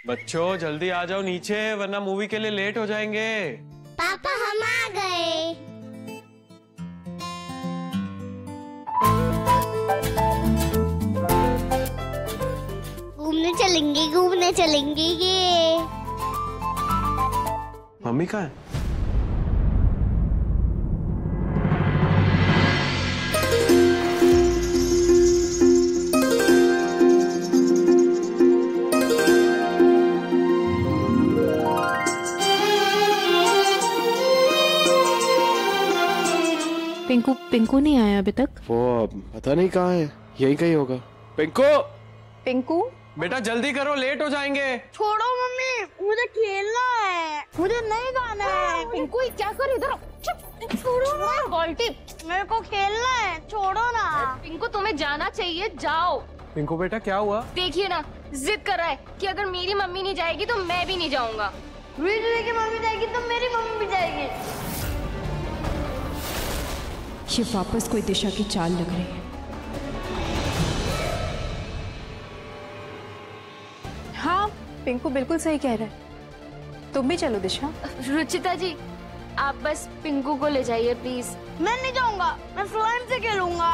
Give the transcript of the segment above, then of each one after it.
बच्चों जल्दी आ जाओ नीचे, वरना मूवी के लिए लेट हो जाएंगे। पापा हम आ गए। घूमने चलेंगे, घूमने चलेंगे ये। मम्मी कहाँ है? पिंकू नहीं आया अभी तक। वो पता नहीं कहाँ है, यही कहीं होगा। पिंकू बेटा जल्दी करो, लेट हो जाएंगे। छोड़ो मम्मी, मुझे खेलना है, मुझे नहीं गाना है। पिंकू क्या कर इधर? छोड़ो ना बाल्टी, मेरे को खेलना है, छोड़ो ना। पिंकू तुम्हें जाना चाहिए, जाओ। पिंकू बेटा क्या हुआ? देखिए ना, जिद कर रहा है कि अगर मेरी मम्मी नहीं जाएगी तो मैं भी नहीं जाऊंगा। रीजू की मम्मी जाएगी तो मेरी मम्मी भी जाएगी। ये वापस कोई दिशा की चाल लग रही है। हाँ, पिंकू बिल्कुल सही कह रहा है। तुम भी चलो दिशा। रुचिता जी, आप बस पिंकू को ले जाइए प्लीज। मैं नहीं जाऊंगा, मैं स्लाइम से खेलूंगा।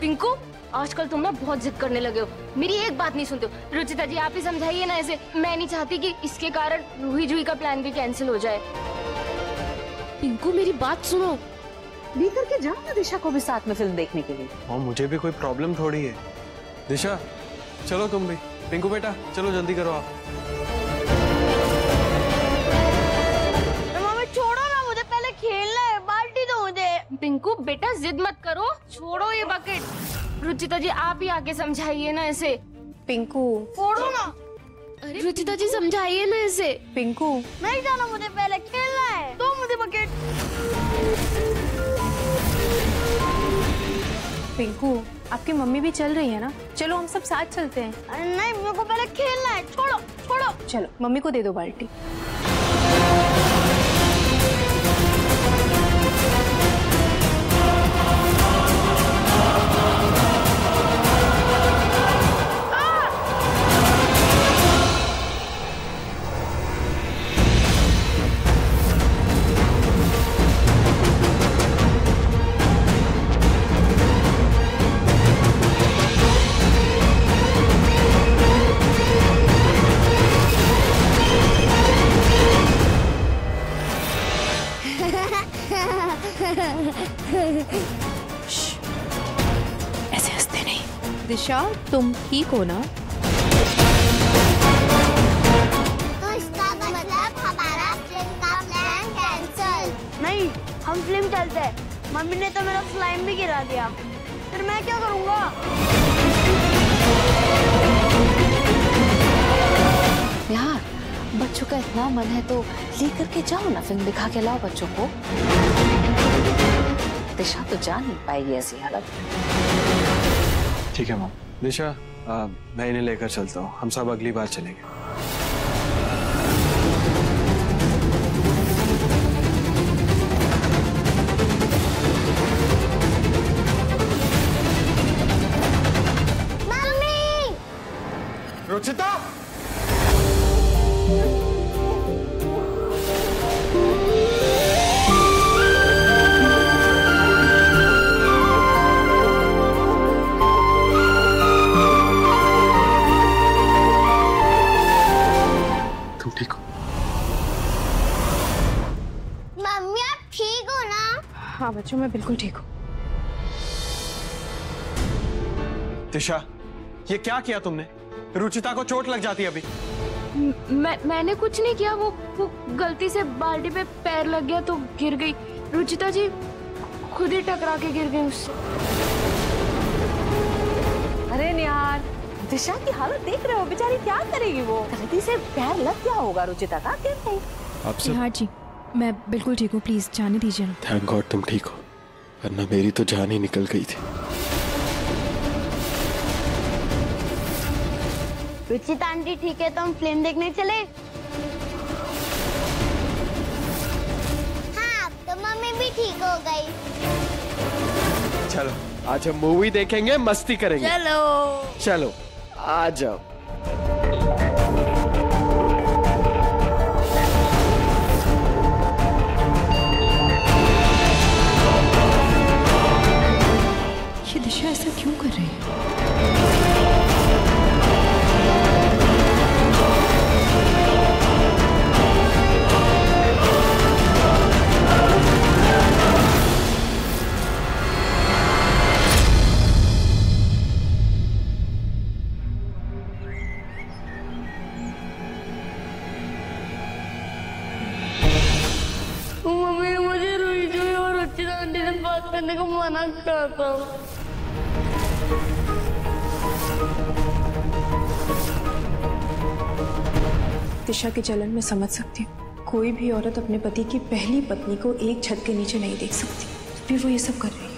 पिंकू, आजकल तुम ना बहुत जिद करने लगे हो, मेरी एक बात नहीं सुनते हो। रुचिता जी आप ही समझाइए ना इसे। मैं नहीं चाहती कि इसके कारण रूही जूही का प्लान भी कैंसिल हो जाए। पिंकू मेरी बात सुनो, लेकर के जाओ ना दिशा को भी साथ में फिल्म देखने के लिए। और मुझे भी कोई प्रॉब्लम थोड़ी है। दिशा चलो तुम भी। पिंकू बेटा चलो जल्दी करो आप। मम्मी छोड़ो ना, मुझे पहले खेलना है, बाल्टी दो मुझे। पिंकू बेटा जिद मत करो, छोड़ो ये बकेट। रुचिता जी आप ही आके समझाइए ना इसे। पिंकू छोड़ो ना। अरे रुचिता जी समझाइए ना इसे। पिंकू नहीं जाना, मुझे पहले खेलना है, दो मुझे बकेट। पिंकू आपकी मम्मी भी चल रही है ना, चलो हम सब साथ चलते हैं। नहीं, मेरे को पहले खेलना है, छोड़ो छोड़ो। चलो मम्मी को दे दो बाल्टी। ऐसे हंसते नहीं। दिशा तुम ठीक हो ना? तो इसका मतलब हमारा फिल्म का प्लान कैंसल। नहीं, हम फिल्म चलते हैं। मम्मी ने तो मेरा स्लाइम भी गिरा दिया, फिर मैं क्या करूँगा? यार बच्चों का इतना मन है तो लेकर के जाओ ना, फिल्म दिखा के लाओ बच्चों को। दिशा तो जा नहीं पाएगी ऐसी हालत। ठीक है मम। दिशा मैं इन्हें लेकर चलता हूँ, हम सब अगली बार चलेंगे। मम्मी! रुचिता! ठीक हो? मम्मी आप ठीक हो ना? हाँ बच्चों मैं बिल्कुल ठीक हूँ। दिशा ये क्या किया तुमने? रुचिता को चोट लग जाती अभी। मैंने कुछ नहीं किया, वो गलती से बाल्टी पे पैर लग गया तो गिर गई। रुचिता जी खुद ही टकरा के गिर गई उससे। अरे यार दिशा की हालत देख रहे हो, बेचारी क्या करेगी वो? गलती से पैर लग गया होगा रुचिता का, गिर गई। आपसे हाँ जी मैं बिल्कुल ठीक हूँ, प्लीज जाने दीजिए ना। थैंक गॉड तुम ठीक हो, वरना मेरी तो जान ही निकल गई थी। रुचिता आंटी ठीक है तो हम फिल्म देखने चले? हाँ तो मम्मी भी ठीक हो गई। चलो आज हम मूवी देखेंगे, मस्ती करेंगे। चलो चलो आ जाओ। करने को मना करता हूँ। दिशा की जलन मैं समझ सकती हूँ। कोई भी औरत अपने पति की पहली पत्नी को एक छत के नीचे नहीं देख सकती, फिर वो ये सब कर रही है।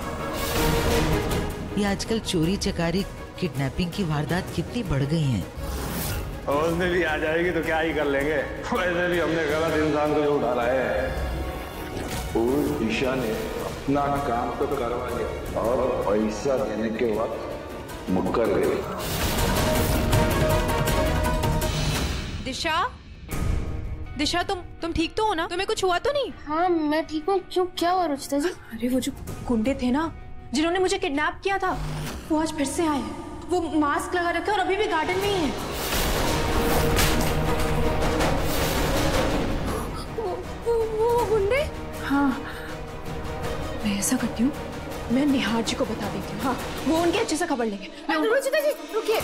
ये आजकल चोरी चकारी किडनैपिंग की वारदात कितनी बढ़ गई हैं। और उसमें भी आ जाएगी तो क्या ही कर लेंगे। वैसे भी हमने गलत इंसान को जो डाला है। और दिशा ने अपना काम तो करवा लिया और पैसा देने के वक्त मुक्कर गई। दिशा, दिशा तुम ठीक तो हो ना? तुम्हें कुछ हुआ तो नहीं? हाँ मैं ठीक हूँ। क्यों, क्या हुआ रुचिता जी? अरे वो जो गुंडे थे ना जिन्होंने मुझे किडनैप किया था, वो आज फिर से आए हैं। वो मास्क लगा रखे और अभी भी गार्डन में ही हैं। वो गुंडे? हाँ, मैं ऐसा करती हूँ, मैं निहार जी को बता देती हूँ। हाँ, वो उनके अच्छे से खबर लेंगे। रुचिता जी रुकिए।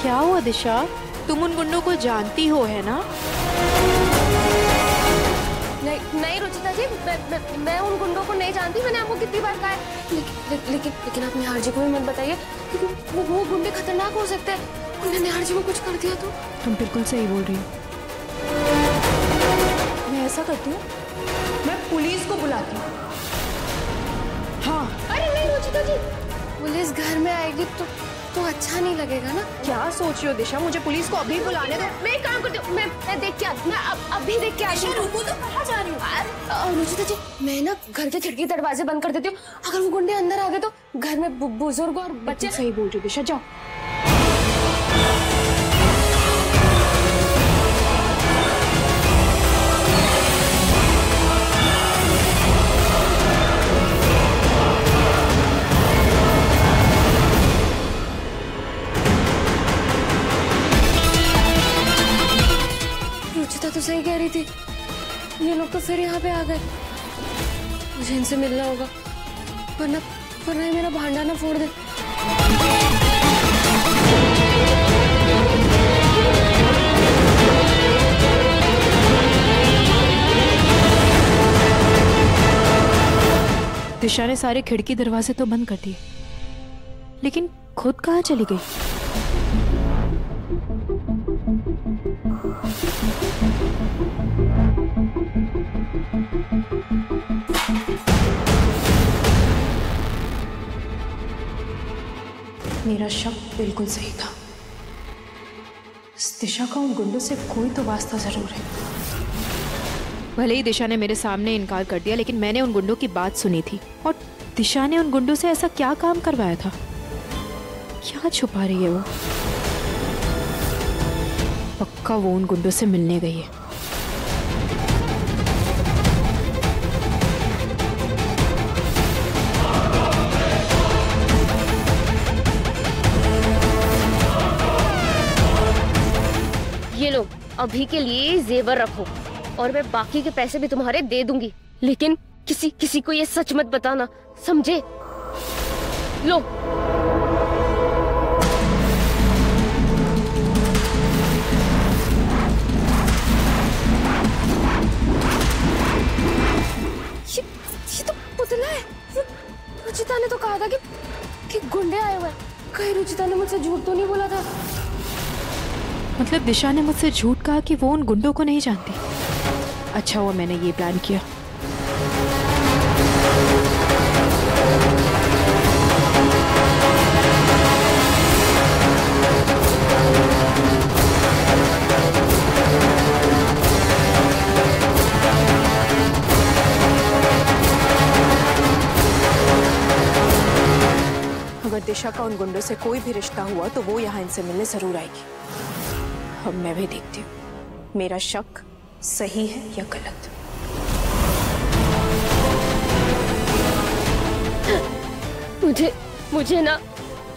क्या हुआ दिशा? तुम उन गुंडों को जानती हो है ना? नहीं रुचिता जी, मैं उन गुंडों को नहीं जानती। मैंने आपको कितनी बार कहा है। लेकिन आप निहार जी को भी मत बताइए, क्योंकि वो गुंडे खतरनाक हो सकते हैं। उन्होंने निहार जी को कुछ कर दिया तो? तुम बिल्कुल सही बोल रही हो। मैं ऐसा करती हूँ, मैं पुलिस को बुलाती हूँ। हाँ। अरे नहीं रुचिता जी, पुलिस घर में आएगी तो अच्छा नहीं लगेगा ना। क्या सोच रही हो दिशा? मुझे पुलिस को अभी बुलाने दो। मैं एक काम करती हूँ, मैं देख के आती हूँ। अभी देख के आती हूँ। रुको तो, कहाँ जा रही हूँ? रुचिता जी, मैं ना घर के खिड़की दरवाजे बंद कर देती हूँ। अगर वो गुंडे अंदर आ गए तो घर में बुजुर्ग और बच्चे। सही बोल रही हो दिशा, जाओ। तो सही कह रही थी, ये लोग तो फिर यहाँ पे आ गए। मुझे इनसे मिलना होगा, वरना ये मेरा भांडा ना फोड़ दे। दिशा ने सारे खिड़की दरवाजे तो बंद कर दिए, लेकिन खुद कहाँ चली गई? मेरा शक बिल्कुल सही था। इस दिशा का उन गुंडों से कोई तो वास्ता जरूर है। भले ही दिशा ने मेरे सामने इनकार कर दिया, लेकिन मैंने उन गुंडों की बात सुनी थी। और दिशा ने उन गुंडों से ऐसा क्या काम करवाया था? क्या छुपा रही है वो? पक्का वो उन गुंडों से मिलने गई है। ये लो, अभी के लिए जेवर रखो और मैं बाकी के पैसे भी तुम्हारे दे दूंगी, लेकिन किसी को ये सच मत बताना, समझे? लो। ये तो पुतला है। रुचिता ने तो कहा था कि गुंडे आए हुए हैं। कहीं रुचिता ने मुझसे झूठ तो नहीं बोला था? मतलब दिशा ने मुझसे झूठ कहा कि वो उन गुंडों को नहीं जानती। अच्छा हुआ मैंने ये प्लान किया। अगर दिशा का उन गुंडों से कोई भी रिश्ता हुआ तो वो यहाँ इनसे मिलने जरूर आएगी। अब मैं भी देखती हूँ मेरा शक सही है या गलत।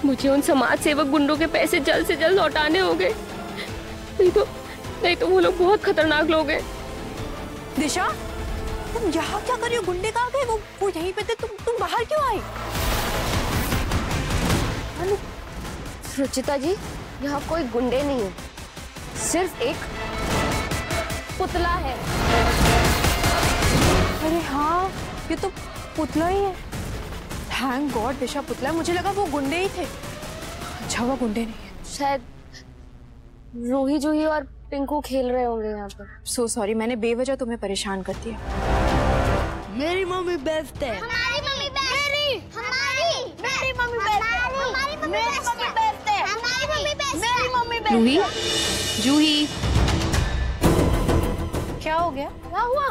मुझे उन समाज सेवक गुंडों के पैसे जल्द से जल्द लौटाने होंगे, नहीं तो वो लोग बहुत खतरनाक लोग हैं। दिशा, तुम यहाँ क्या कर रही हो? गुंडे कहाँ गए? वो यहीं पे थे, तुम बाहर क्यों आई? रुचिता जी, यहाँ कोई गुंडे नहीं है, सिर्फ एक पुतला है। अरे हाँ, ये तो पुतला ही है। थैंक गॉड दिशा पुतला है, मुझे लगा वो गुंडे ही थे। अच्छा वो गुंडे नहीं है। शायद रूही जूही और पिंकू खेल रहे होंगे यहाँ पर। सो सॉरी, मैंने बेवजह तुम्हें परेशान कर दिया। मेरी मम्मी बेस्ट है। हमारी मम्मी बेस्ट। मेरी मम्मी बेस्ट है। हमारी मम्मी बेस्ट है। हमारी मम्मी बेस्ट है। मेरी मम्मी बेस्ट है। रूही, जूही, क्या हो गया? क्या हुआ?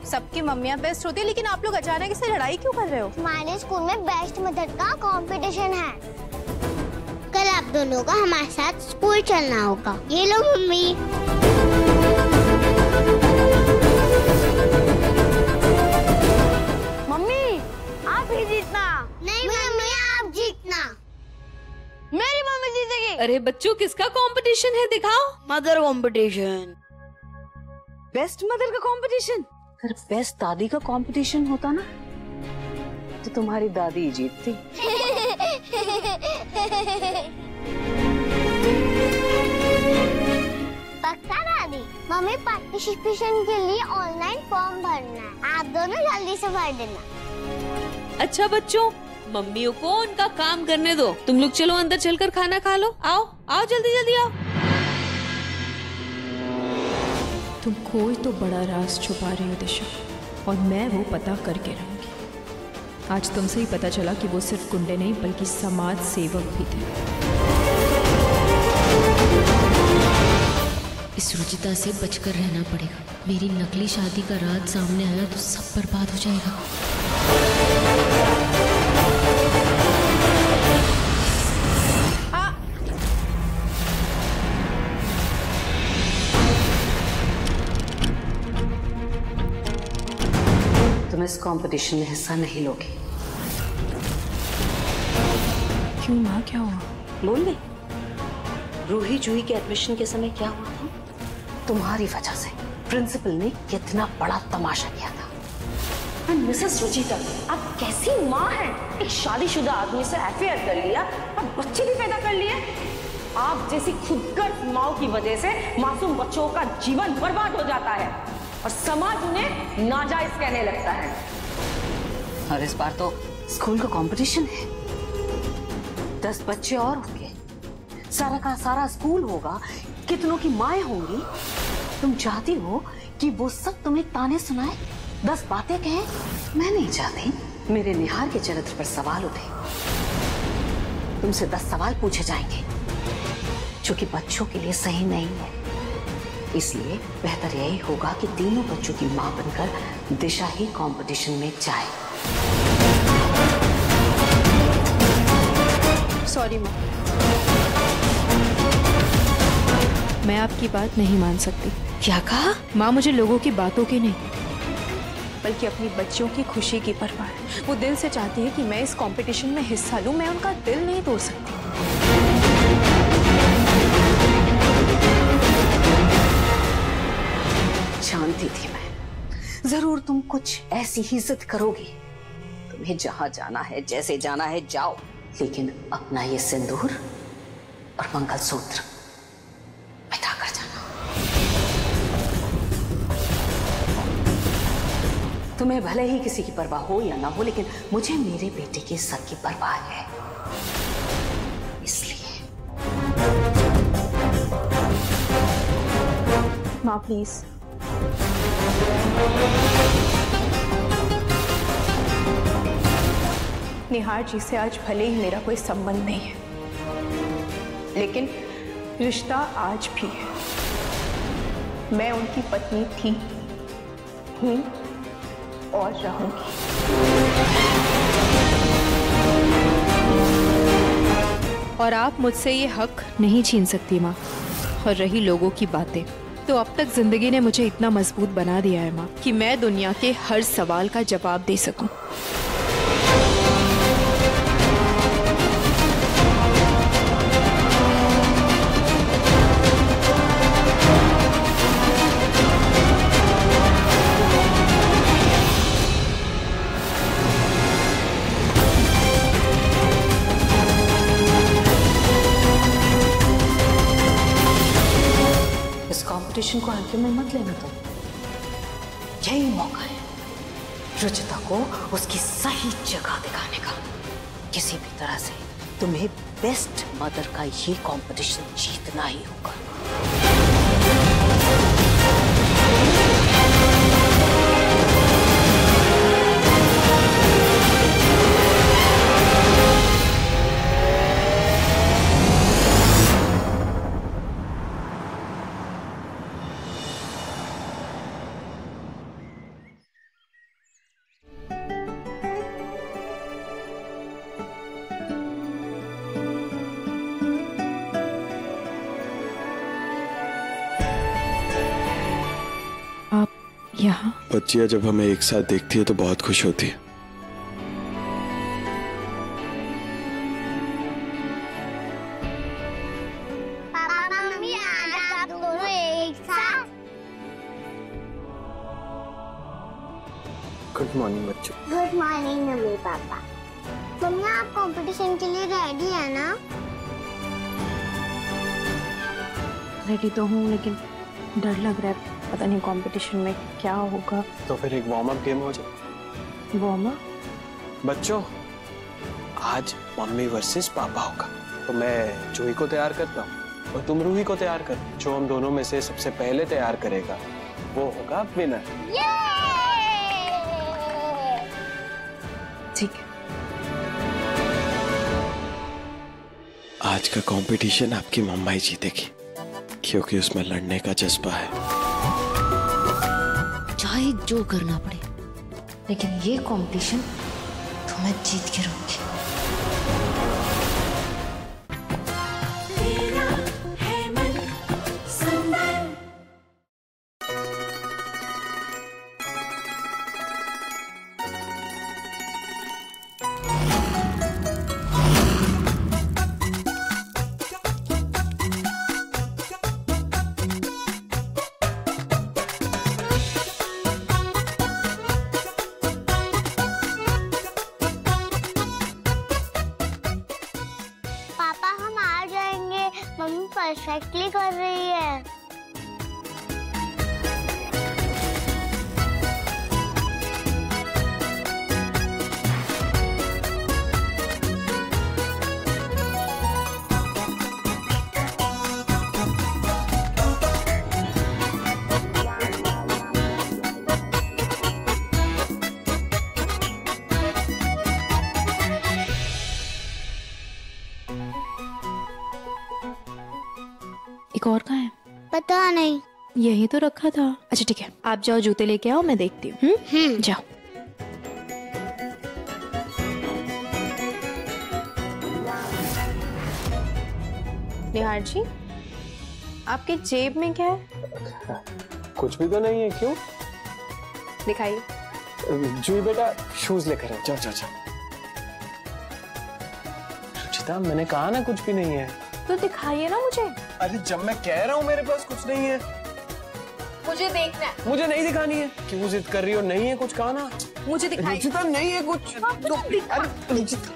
सबकी मम्मियाँ बेस्ट होती है, लेकिन आप लोग अचानक इससे लड़ाई क्यों कर रहे हो? हमारे स्कूल में बेस्ट मदर का कंपटीशन है। कल आप दोनों को हमारे साथ स्कूल चलना होगा। ये लो मम्मी। मम्मी आप ही जीतना। नहीं मम्मी आप जीतना। मेरी मम्मी जीतेगी। अरे बच्चों, किसका कंपटीशन है, दिखाओ। Mother competition. बेस्ट मदर का कंपटीशन? अगर बेस्ट दादी का कंपटीशन होता ना तो तुम्हारी दादी ही जीतती। पक्का दादी? मम्मी पार्टिसिपेशन के लिए ऑनलाइन फॉर्म भरना है, आप दोनों जल्दी से भर देना। अच्छा बच्चों, मम्मियों को उनका काम करने दो। तुम लोग चलो अंदर चलकर खाना खा लो। आओ आओ जल्दी जल्दी आओ। तुम कोई तो बड़ा राज छुपा रही हो दिशा, और मैं वो पता करके रहूंगी। आज तुमसे ही पता चला कि वो सिर्फ गुंडे नहीं बल्कि समाज सेवक भी थे। इस रुचिता से बचकर रहना पड़ेगा। मेरी नकली शादी का राज सामने आया तो सब बर्बाद हो जाएगा। तुम इस कंपटीशन में हिस्सा नहीं लोगे। क्यों माँ, क्या हुआ? बोल ले। रूही जूही के एडमिशन के समय क्या हुआ था? तुम्हारी वजह से प्रिंसिपल ने कितना बड़ा तमाशा किया था। मिसेस रुचिता, आप कैसी माँ हैं? एक शादीशुदा आदमी से अफेयर कर लिया और बच्चे भी पैदा कर लिए। आप जैसी खुदगर्ज माँ की वजह से मासूम बच्चों का जीवन बर्बाद हो जाता है और समाज उन्हें नाजायज कहने लगता है। और इस बार तो स्कूल का कंपटीशन है। 10 बच्चे और होंगे, सारा का सारा स्कूल होगा, कितनों की माएँ होंगी। तुम चाहती हो कि वो सब तुम्हें ताने सुनाए, 10 बातें कहे? मैं नहीं चाहती मेरे निहार के चरित्र पर सवाल उठे। तुमसे 10 सवाल पूछे जाएंगे जो कि बच्चों के लिए सही नहीं है। इसलिए बेहतर यही होगा कि तीनों बच्चों की मां बनकर दिशा ही कंपटीशन में जाए। सॉरी माँ, मैं आपकी बात नहीं मान सकती। क्या कहा? माँ, मुझे लोगों की बातों की नहीं बल्कि अपनी बच्चियों की खुशी की परवाह है। वो दिल से चाहती है कि मैं इस कंपटीशन में हिस्सा लूं। मैं उनका दिल नहीं तोड़ सकती। जानती थी मैं, जरूर तुम कुछ ऐसी ही जिद करोगी। तुम्हें जहां जाना है, जैसे जाना है जाओ, लेकिन अपना ये सिंदूर और मंगलसूत्र मिटा कर जाना। तुम्हें भले ही किसी की परवाह हो या ना हो, लेकिन मुझे मेरे बेटे की इज्जत की परवाह है। इसलिए माँ प्लीज, निहार जी से आज भले ही मेरा कोई संबंध नहीं है, लेकिन रिश्ता आज भी है। मैं उनकी पत्नी थी, हूं और रहूंगी। और आप मुझसे ये हक नहीं छीन सकती माँ। और रही लोगों की बातें, तो अब तक जिंदगी ने मुझे इतना मजबूत बना दिया है माँ कि मैं दुनिया के हर सवाल का जवाब दे सकूं। कंपटीशन को हल्के में मत लेना। तुम, यही मौका है रुचिता को उसकी सही जगह दिखाने का। किसी भी तरह से तुम्हें बेस्ट मदर का ये कंपटीशन जीतना ही होगा। यहाँ बच्चियां जब हमें एक साथ देखती है तो बहुत खुश होती है। पापा मम्मी आज आप दोनों एक साथ। गुड मॉर्निंग बच्चों। Good morning mummy papa. Mummy आप कंपटीशन के लिए रेडी है ना? रेडी तो हूँ लेकिन डर लग रहा है, पता नहीं कंपटीशन में क्या होगा। तो फिर एक वार्म अप गेम हो जाए। Warm up? बच्चों आज मम्मी वर्सेस पापा होगा, तो मैं जूही को तैयार करता हूँ और तुम रूही को तैयार कर। जो हम दोनों में से सबसे पहले तैयार करेगा वो होगा विनर। ठीक है। आज का कंपटीशन आपकी मम्मा ही जीतेगी क्योंकि उसमें लड़ने का जज्बा है। चाहे जो करना पड़े, लेकिन ये कंपटीशन तो मैं जीत के रहूंगी। मम्मी परफेक्टली कर रही है। एक और कहाँ है? पता नहीं, यही तो रखा था। अच्छा ठीक है, आप जाओ जूते लेके आओ, मैं देखती हूँ। जाओ। निहार जी, आपके जेब में क्या है? कुछ भी तो नहीं है। क्यों? दिखाइए। जूही बेटा शूज लेकर आओ। जाओ जाओ जाओ। रुचिता मैंने कहा ना कुछ भी नहीं है। तो दिखाइए ना मुझे। अरे जब मैं कह रहा हूँ मेरे पास कुछ नहीं है। मुझे देखना है। मुझे नहीं दिखानी है। क्यों जिद कर रही हो? नहीं है कुछ, कहा ना। मुझे दिखाइए। रुचिता नहीं है कुछ। अरे रुचिता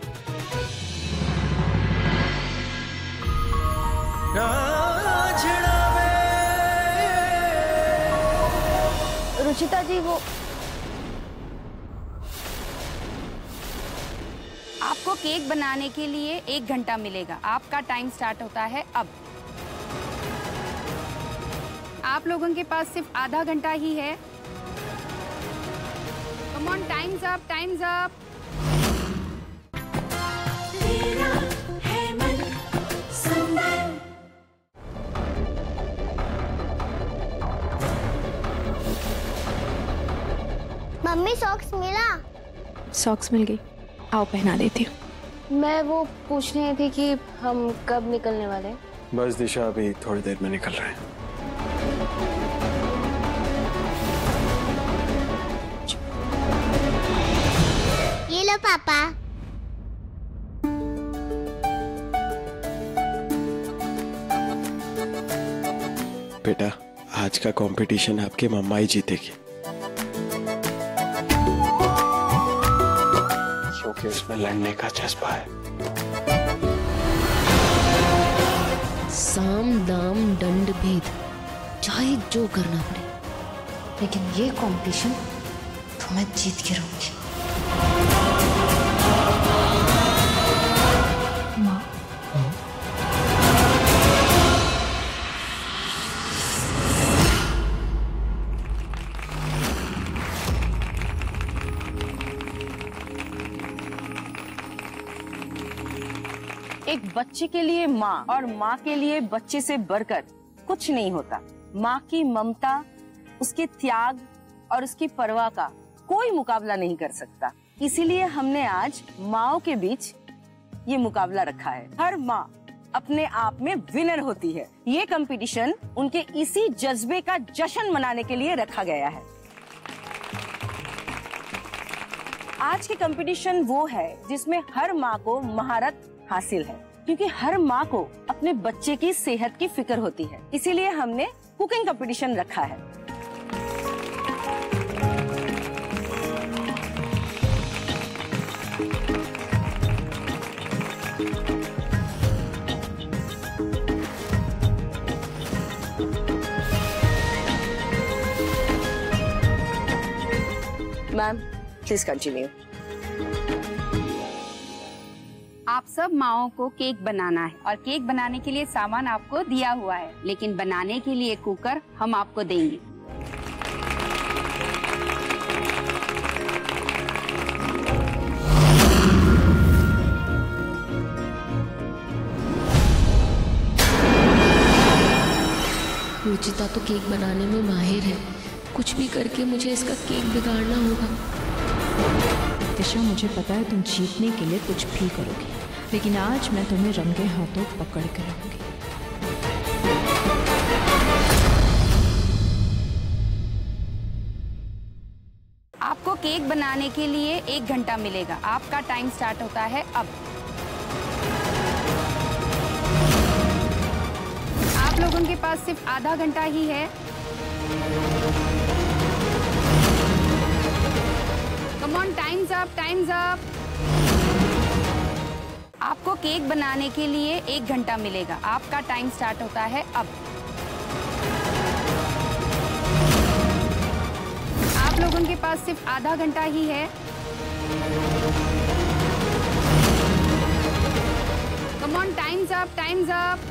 रुचिता जी, वो आपको केक बनाने के लिए 1 घंटा मिलेगा। आपका टाइम स्टार्ट होता है अब। आप लोगों के पास सिर्फ आधा घंटा ही है। Come on, times up, times up. Mummy socks मिला? सॉक्स मिल गई, आओ पहना देती हूँ। मैं वो पूछ रही थी कि हम कब निकलने वाले हैं? बस दिशा, अभी थोड़ी देर में निकल रहे हैं। ये लो पापा। बेटा आज का कंपटीशन आपकी मम्मा ही जीतेगी क्योंकि उसमें लड़ने का जज्बा है। साम दाम दंड भेद, चाहे जो करना पड़े, लेकिन ये कंपटीशन तो मैं जीत के रहूंगी। माँ, एक बच्चे के लिए माँ और माँ के लिए बच्चे से बढ़कर कुछ नहीं होता। माँ की ममता, उसके त्याग और उसकी परवाह का कोई मुकाबला नहीं कर सकता। इसीलिए हमने आज माँओं के बीच ये मुकाबला रखा है। हर माँ अपने आप में विनर होती है। ये कंपटीशन उनके इसी जज्बे का जश्न मनाने के लिए रखा गया है। आज की कंपटीशन वो है जिसमें हर माँ को महारत हासिल है, क्योंकि हर माँ को अपने बच्चे की सेहत की फिक्र होती है। इसीलिए हमने कुकिंग कंपटीशन रखा है। Ma'am, please continue. आप सब माओं को केक बनाना है और केक बनाने के लिए सामान आपको दिया हुआ है, लेकिन बनाने के लिए कुकर हम आपको देंगे। रुचिता तो केक बनाने में माहिर है, कुछ भी करके मुझे इसका केक बिगाड़ना होगा। दिशा, मुझे पता है तुम जीतने के लिए कुछ भी करोगी, लेकिन आज मैं तुम्हें रंगे हाथों पकड़ कर रहूंगी। आपको केक बनाने के लिए 1 घंटा मिलेगा। आपका टाइम स्टार्ट होता है अब। आप लोगों के पास सिर्फ आधा घंटा ही है। Come on, times up, times up. आपको केक बनाने के लिए 1 घंटा मिलेगा। आपका टाइम स्टार्ट होता है अब। आप लोगों के पास सिर्फ आधा घंटा ही है। Come on, times up, times up.